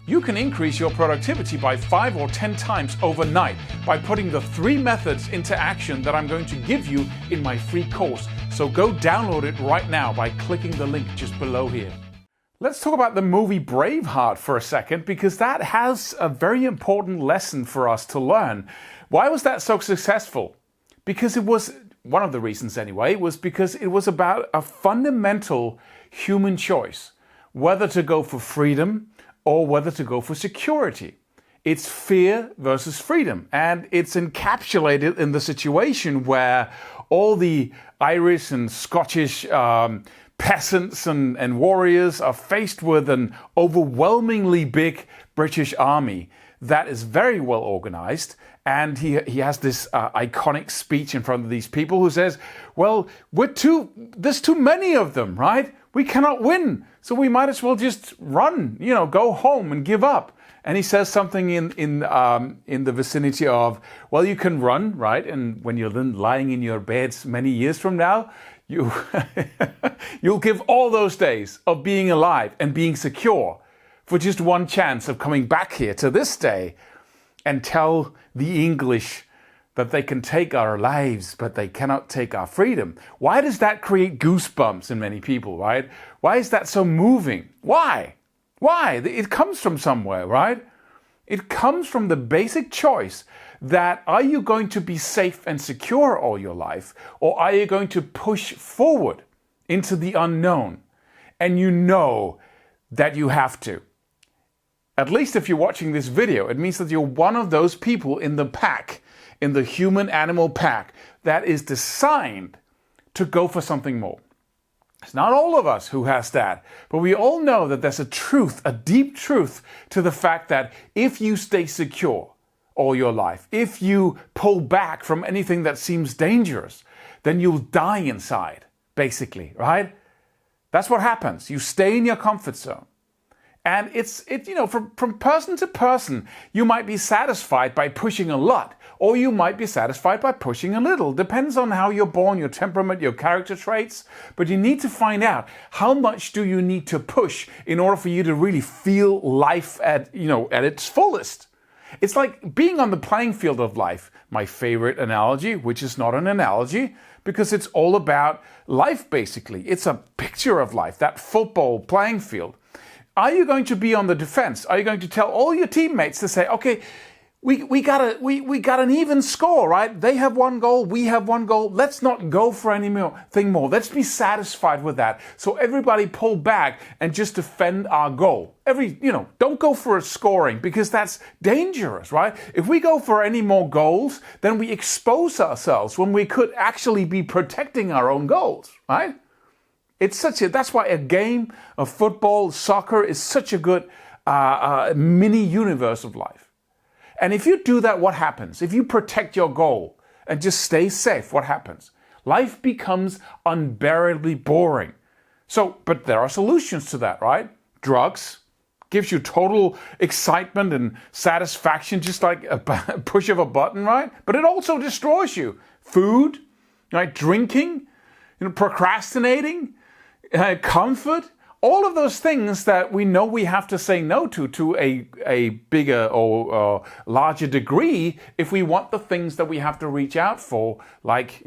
You can increase your productivity by 5 or 10 times overnight by putting the 3 methods into action that I'm going to give you in my free course. So go download it right now by clicking the link just below here. Let's talk about the movie Braveheart for a second, because that has a very important lesson for us to learn. Why was that so successful? Because it was, one of the reasons anyway, was because it was about a fundamental human choice, whether to go for freedom or whether to go for security. It's fear versus freedom, and it's encapsulated in the situation where all the Irish and Scottish peasants and warriors are faced with an overwhelmingly big British army that is very well organized, and he has this iconic speech in front of these people who says, well, there's too many of them, right? We cannot win, so we might as well just run, go home and give up. And he says something in the vicinity of, well, you can run, right? And when you're then lying in your beds many years from now, you'll give all those days of being alive and being secure for just one chance of coming back here to this day and tell the English that they can take our lives, but they cannot take our freedom. Why does that create goosebumps in many people, right? Why is that so moving? Why? It comes from somewhere, right? It comes from the basic choice that are you going to be safe and secure all your life, or are you going to push forward into the unknown? And you know that you have to. At least if you're watching this video, it means that you're one of those people in the pack, in the human-animal pack, that is designed to go for something more. It's not all of us who has that, but we all know that there's a truth, a deep truth to the fact that if you stay secure all your life, if you pull back from anything that seems dangerous, then you'll die inside, basically, right? That's what happens. You stay in your comfort zone. And from person to person, you might be satisfied by pushing a lot, or you might be satisfied by pushing a little. Depends on how you're born, your temperament, your character traits. But you need to find out how much do you need to push in order for you to really feel life at its fullest. It's like being on the playing field of life. My favorite analogy, which is not an analogy, because it's all about life basically. It's a picture of life, that football playing field. Are you going to be on the defense? Are you going to tell all your teammates to say, okay, we got an even score, right? They have 1 goal, we have 1 goal. Let's not go for anything more. Let's be satisfied with that. So everybody pull back and just defend our goal. Don't go for a scoring, because that's dangerous, right? If we go for any more goals, then we expose ourselves when we could actually be protecting our own goals, right? That's why a game of football, soccer is such a good mini universe of life. And if you do that, what happens? If you protect your goal and just stay safe, what happens? Life becomes unbearably boring. But there are solutions to that, right? Drugs gives you total excitement and satisfaction, just like a push of a button, right? But it also destroys you. Food, right? Drinking, procrastinating, comfort, all of those things that we know we have to say no to a bigger or larger degree if we want the things that we have to reach out for, like,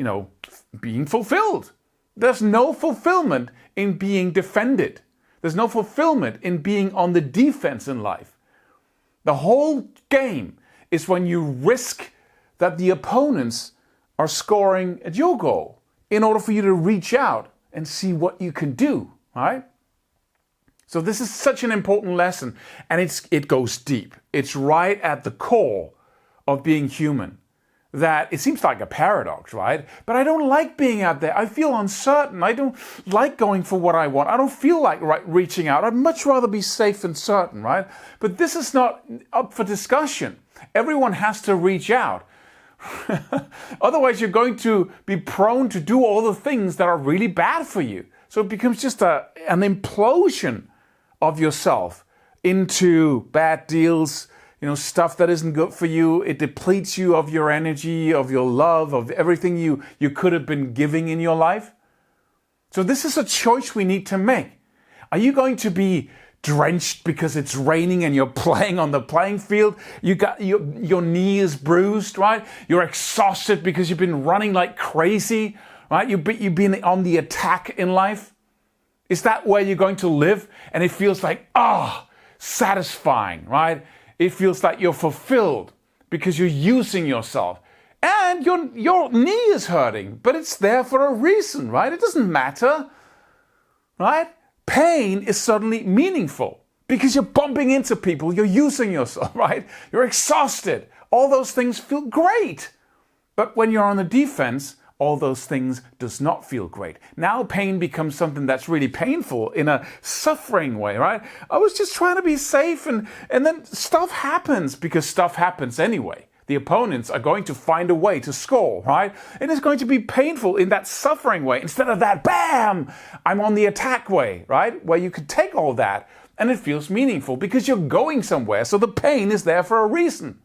being fulfilled. There's no fulfillment in being defended. There's no fulfillment in being on the defense in life. The whole game is when you risk that the opponents are scoring at your goal in order for you to reach out and see what you can do, right? So this is such an important lesson, and it goes deep. It's right at the core of being human. That it seems like a paradox, right? But I don't like being out there. I feel uncertain. I don't like going for what I want. I don't feel like reaching out. I'd much rather be safe and certain, right? But this is not up for discussion. Everyone has to reach out. Otherwise, you're going to be prone to do all the things that are really bad for you. So it becomes just an implosion of yourself into bad deals, stuff that isn't good for you. It depletes you of your energy, of your love, of everything you could have been giving in your life. So this is a choice we need to make. Are you going to be drenched because it's raining and you're playing on the playing field. You got your knee is bruised, right? You're exhausted because you've been running like crazy, right? You've been on the attack in life. Is that where you're going to live? And it feels like, satisfying, right? It feels like you're fulfilled because you're using yourself. And your knee is hurting, but it's there for a reason, right? It doesn't matter, right? Pain is suddenly meaningful because you're bumping into people, you're using yourself, right? You're exhausted. All those things feel great. But when you're on the defense, all those things does not feel great. Now pain becomes something that's really painful in a suffering way, right? I was just trying to be safe and then stuff happens because stuff happens anyway. The opponents are going to find a way to score, right? And it's going to be painful in that suffering way. Instead of that, bam, I'm on the attack way, right? Where you could take all that and it feels meaningful because you're going somewhere. So the pain is there for a reason.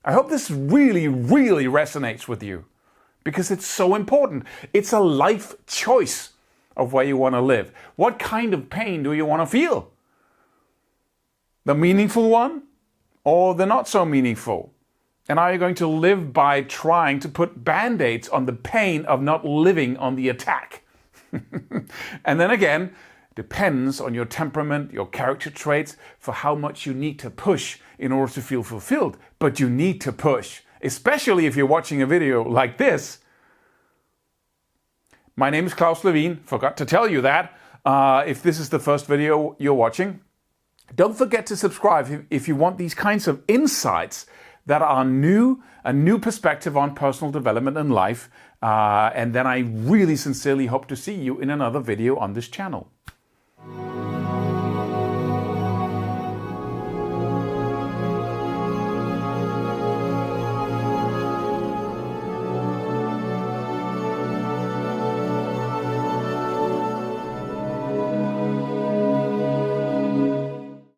I hope this really, really resonates with you because it's so important. It's a life choice of where you want to live. What kind of pain do you want to feel? The meaningful one or the not so meaningful? And are you going to live by trying to put band-aids on the pain of not living on the attack? And then again, depends on your temperament, your character traits, for how much you need to push in order to feel fulfilled. But you need to push, especially if you're watching a video like this. My name is Claus Levin, forgot to tell you that. If this is the first video you're watching, don't forget to subscribe if you want these kinds of insights that are new, a new perspective on personal development and life. And then I really sincerely hope to see you in another video on this channel.